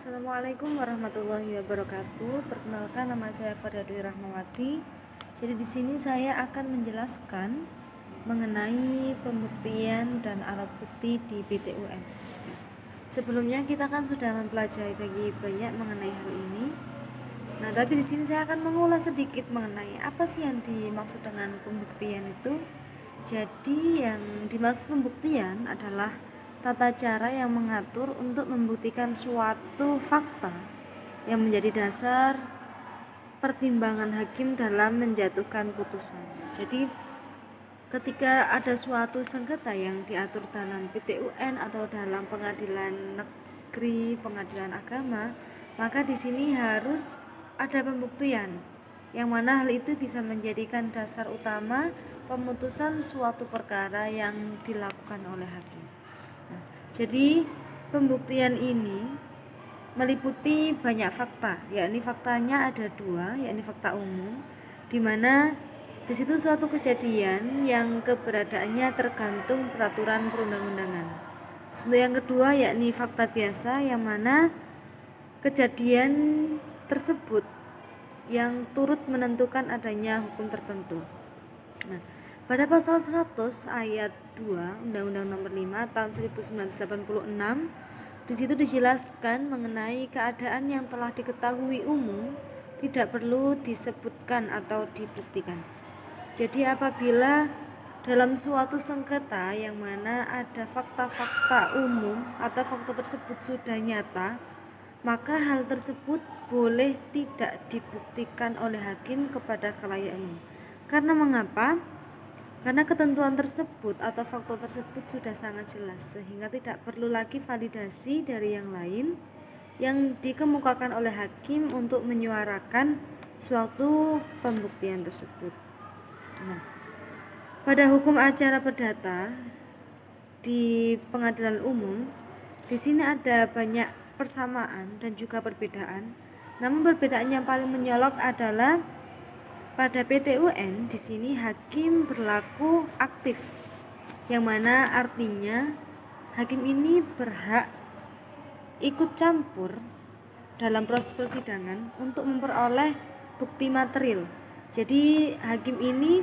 Assalamualaikum warahmatullahi wabarakatuh. Perkenalkan, nama saya Farida Dwi Rahmawati. Jadi di sini saya akan menjelaskan mengenai pembuktian dan alat bukti di PT-UN. Sebelumnya kita kan sudah mempelajari banyak mengenai hal ini. Nah, tapi di sini saya akan mengulas sedikit mengenai apa sih yang dimaksud dengan pembuktian itu. Jadi yang dimaksud pembuktian adalah tata cara yang mengatur untuk membuktikan suatu fakta yang menjadi dasar pertimbangan hakim dalam menjatuhkan putusan. Jadi ketika ada suatu sengketa yang diatur dalam PT-UN atau dalam pengadilan negeri, pengadilan agama, maka di sini harus ada pembuktian yang mana hal itu bisa menjadikan dasar utama pemutusan suatu perkara yang dilakukan oleh hakim. Jadi pembuktian ini meliputi banyak fakta, yakni faktanya ada dua, yakni fakta umum, di mana di situ suatu kejadian yang keberadaannya tergantung peraturan perundang-undangan. Untuk yang kedua yakni fakta biasa, yang mana kejadian tersebut yang turut menentukan adanya hukum tertentu. Nah, pada pasal 100 ayat 2 Undang-Undang Nomor 5 tahun 1986 di situ dijelaskan mengenai keadaan yang telah diketahui umum tidak perlu disebutkan atau dibuktikan. Jadi apabila dalam suatu sengketa yang mana ada fakta-fakta umum atau fakta tersebut sudah nyata, maka hal tersebut boleh tidak dibuktikan oleh hakim kepada khalayak umum. Karena mengapa? Karena ketentuan tersebut atau fakta tersebut sudah sangat jelas, sehingga tidak perlu lagi validasi dari yang lain yang dikemukakan oleh hakim untuk menyuarakan suatu pembuktian tersebut. Nah, pada hukum acara perdata di pengadilan umum, di sini ada banyak persamaan dan juga perbedaan. Namun perbedaan yang paling mencolok adalah pada PT-UN di sini hakim berlaku aktif, yang mana artinya hakim ini berhak ikut campur dalam proses persidangan untuk memperoleh bukti material. Jadi hakim ini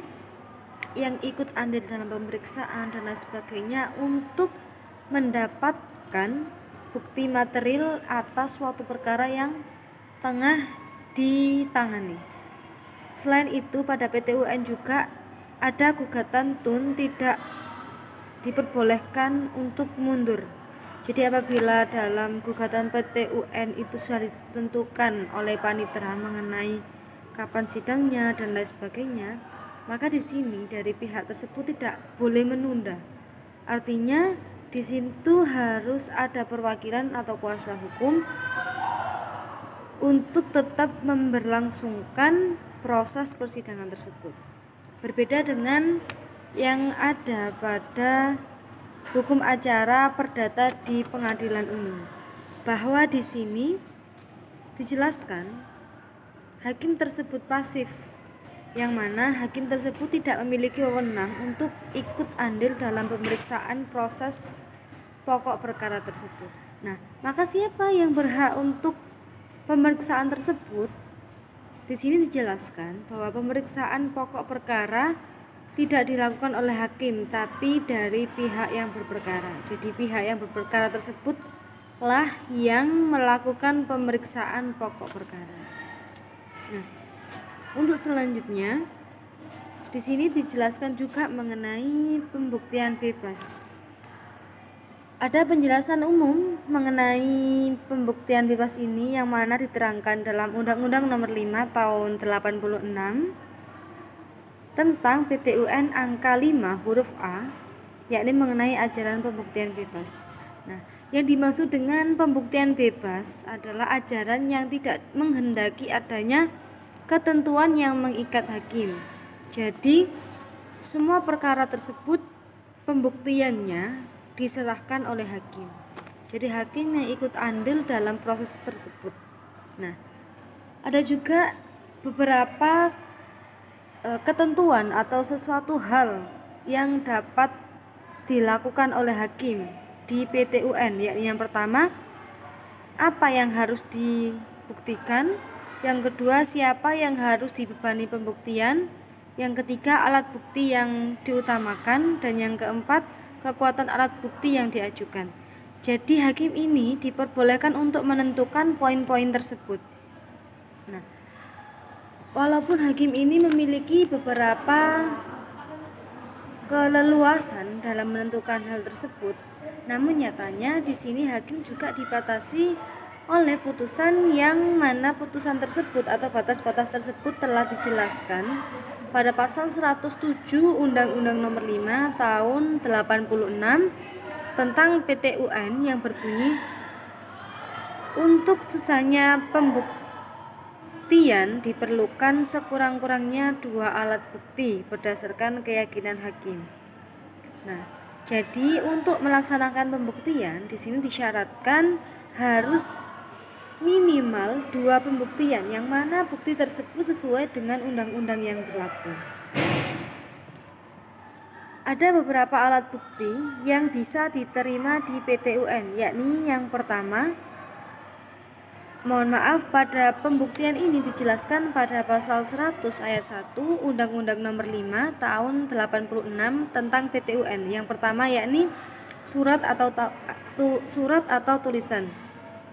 yang ikut andil dalam pemeriksaan dan lain sebagainya untuk mendapatkan bukti material atas suatu perkara yang tengah ditangani. Selain itu pada PT-UN juga ada gugatan tun tidak diperbolehkan untuk mundur. Jadi apabila dalam gugatan PT-UN itu sudah ditentukan oleh panitera mengenai kapan sidangnya dan lain sebagainya, maka di sini dari pihak tersebut tidak boleh menunda. Artinya di situ harus ada perwakilan atau kuasa hukum untuk tetap memberlangsungkan proses persidangan tersebut. Berbeda dengan yang ada pada hukum acara perdata di pengadilan umum, bahwa di sini dijelaskan hakim tersebut pasif, yang mana hakim tersebut tidak memiliki wewenang untuk ikut andil dalam pemeriksaan proses pokok perkara tersebut. Nah, maka siapa yang berhak untuk pemeriksaan tersebut? Di sini dijelaskan bahwa pemeriksaan pokok perkara tidak dilakukan oleh hakim, tapi dari pihak yang berperkara. Jadi pihak yang berperkara tersebutlah yang melakukan pemeriksaan pokok perkara. Nah, untuk selanjutnya di sini dijelaskan juga mengenai pembuktian bebas. Ada penjelasan umum mengenai pembuktian bebas ini yang mana diterangkan dalam Undang-Undang Nomor 5 Tahun 86 tentang PT-UN angka 5 huruf A, yakni mengenai ajaran pembuktian bebas. Nah, yang dimaksud dengan pembuktian bebas adalah ajaran yang tidak menghendaki adanya ketentuan yang mengikat hakim. Jadi, semua perkara tersebut pembuktiannya diserahkan oleh hakim. Jadi hakim yang ikut andil dalam proses tersebut. Nah, ada juga beberapa ketentuan atau sesuatu hal yang dapat dilakukan oleh hakim di PT-UN, yakni yang pertama apa yang harus dibuktikan, yang kedua siapa yang harus dibebani pembuktian, yang ketiga alat bukti yang diutamakan, dan yang keempat kekuatan alat bukti yang diajukan. Jadi hakim ini diperbolehkan untuk menentukan poin-poin tersebut. Nah, walaupun hakim ini memiliki beberapa keleluasan dalam menentukan hal tersebut, namun nyatanya di sini hakim juga dibatasi oleh putusan yang mana putusan tersebut atau batas-batas tersebut telah dijelaskan pada pasal 107 Undang-Undang Nomor 5 Tahun 86 tentang PTUN yang berbunyi, untuk susahnya pembuktian diperlukan sekurang-kurangnya 2 alat bukti berdasarkan keyakinan hakim. Nah, jadi untuk melaksanakan pembuktian di sini disyaratkan harus minimal 2 pembuktian yang mana bukti tersebut sesuai dengan undang-undang yang berlaku. Ada beberapa alat bukti yang bisa diterima di PTUN, yakni yang pertama, pada pembuktian ini dijelaskan pada pasal 100 ayat 1 Undang-Undang Nomor 5 Tahun 86 tentang PTUN. Yang pertama yakni surat atau tulisan.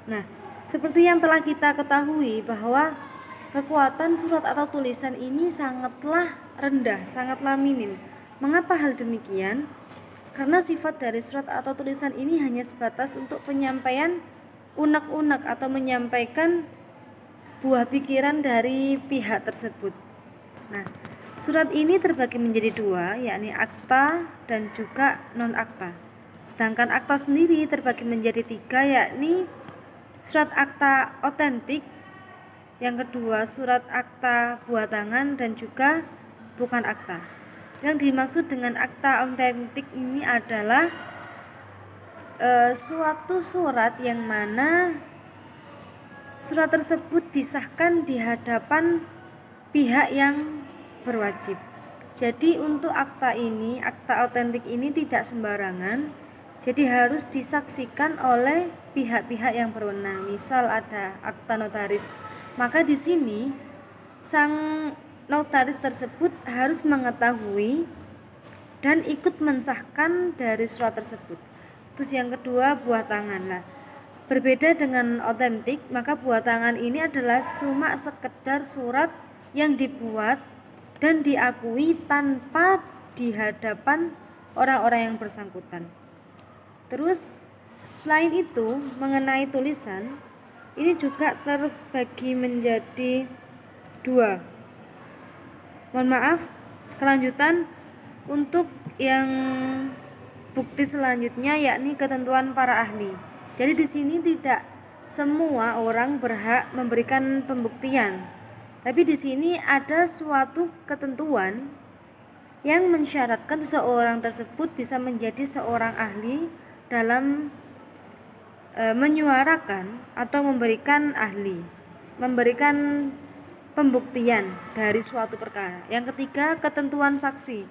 Nah, seperti yang telah kita ketahui bahwa kekuatan surat atau tulisan ini sangatlah rendah, sangatlah minim. Mengapa hal demikian? Karena sifat dari surat atau tulisan ini hanya sebatas untuk penyampaian unek-unek atau menyampaikan buah pikiran dari pihak tersebut. Nah, surat ini terbagi menjadi 2, yakni akta dan juga non-akta. Sedangkan akta sendiri terbagi menjadi 3, yakni surat akta otentik, yang kedua surat akta buah tangan, dan juga bukan akta. Yang dimaksud dengan akta otentik ini adalah suatu surat yang mana surat tersebut disahkan di hadapan pihak yang berwajib. Jadi untuk akta otentik ini tidak sembarangan, jadi harus disaksikan oleh pihak-pihak yang berwenang. Misal ada akta notaris, maka di sini sang notaris tersebut harus mengetahui dan ikut mensahkan dari surat tersebut. Terus yang kedua buah tangan. Nah, berbeda dengan otentik, maka buah tangan ini adalah cuma sekedar surat yang dibuat dan diakui tanpa di hadapan orang-orang yang bersangkutan. Terus selain itu mengenai tulisan, ini juga terbagi menjadi 2. Kelanjutan untuk yang bukti selanjutnya yakni ketentuan para ahli. Jadi di sini tidak semua orang berhak memberikan pembuktian. Tapi di sini ada suatu ketentuan yang mensyaratkan seseorang tersebut bisa menjadi seorang ahli dalam menyuarakan atau memberikan pembuktian dari suatu perkara. Yang ketiga, ketentuan saksi.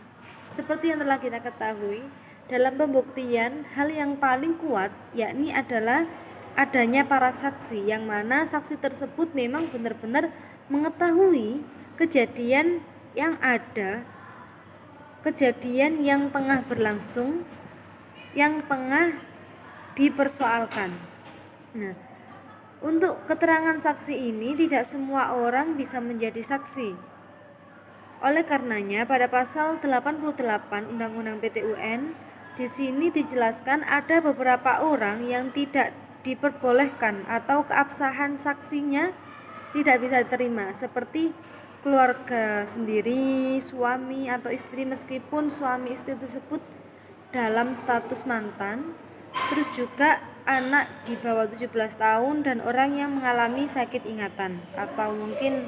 Seperti yang telah kita ketahui, dalam pembuktian hal yang paling kuat yakni adalah adanya para saksi, yang mana saksi tersebut memang benar-benar mengetahui kejadian yang ada, kejadian yang tengah berlangsung, yang tengah dipersoalkan. Nah, untuk keterangan saksi ini tidak semua orang bisa menjadi saksi. Oleh karenanya pada pasal 88 Undang-Undang PTUN di sini dijelaskan ada beberapa orang yang tidak diperbolehkan atau keabsahan saksinya tidak bisa diterima, seperti keluarga sendiri, suami atau istri, meskipun suami istri tersebut dalam status mantan, terus juga anak di bawah 17 tahun dan orang yang mengalami sakit ingatan atau mungkin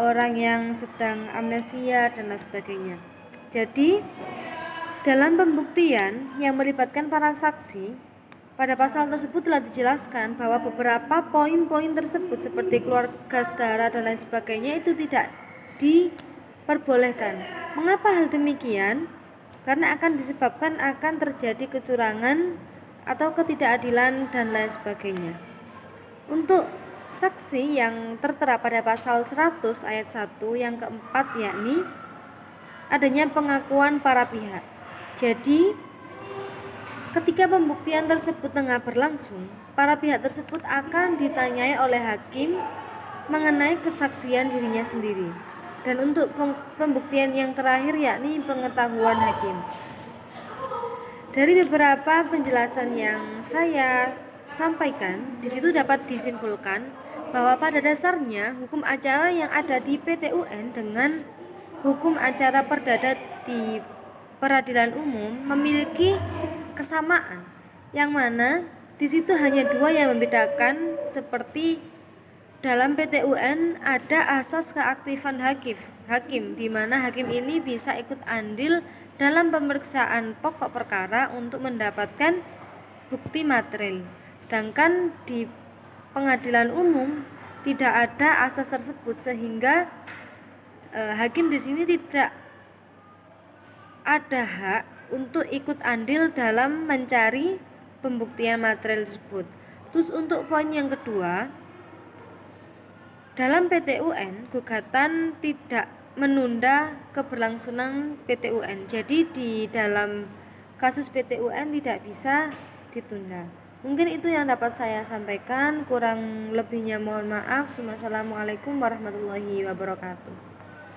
orang yang sedang amnesia dan lain sebagainya. Jadi dalam pembuktian yang melibatkan para saksi, pada pasal tersebut telah dijelaskan bahwa beberapa poin-poin tersebut seperti keluarga, saudara dan lain sebagainya itu tidak diperbolehkan. Mengapa hal demikian? Karena akan disebabkan akan terjadi kecurangan atau ketidakadilan dan lain sebagainya. Untuk saksi yang tertera pada pasal 100 ayat 1 yang keempat, yakni adanya pengakuan para pihak. Jadi ketika pembuktian tersebut tengah berlangsung, para pihak tersebut akan ditanyai oleh hakim mengenai kesaksian dirinya sendiri. Dan untuk pembuktian yang terakhir yakni pengetahuan hakim. Dari beberapa penjelasan yang saya sampaikan, di situ dapat disimpulkan bahwa pada dasarnya hukum acara yang ada di PT-UN dengan hukum acara perdata di peradilan umum memiliki kesamaan, yang mana di situ hanya dua yang membedakan, seperti dalam PT-UN ada asas keaktifan hakim, di mana hakim ini bisa ikut andil dalam pemeriksaan pokok perkara untuk mendapatkan bukti material. Sedangkan di pengadilan umum tidak ada asas tersebut, sehingga hakim di sini tidak ada hak untuk ikut andil dalam mencari pembuktian material tersebut. Terus untuk poin yang kedua, dalam PT-UN, gugatan tidak menunda keberlangsungan PT-UN. Jadi di dalam kasus PT-UN tidak bisa ditunda. Mungkin itu yang dapat saya sampaikan. Kurang lebihnya mohon maaf. Wassalamualaikum warahmatullahi wabarakatuh.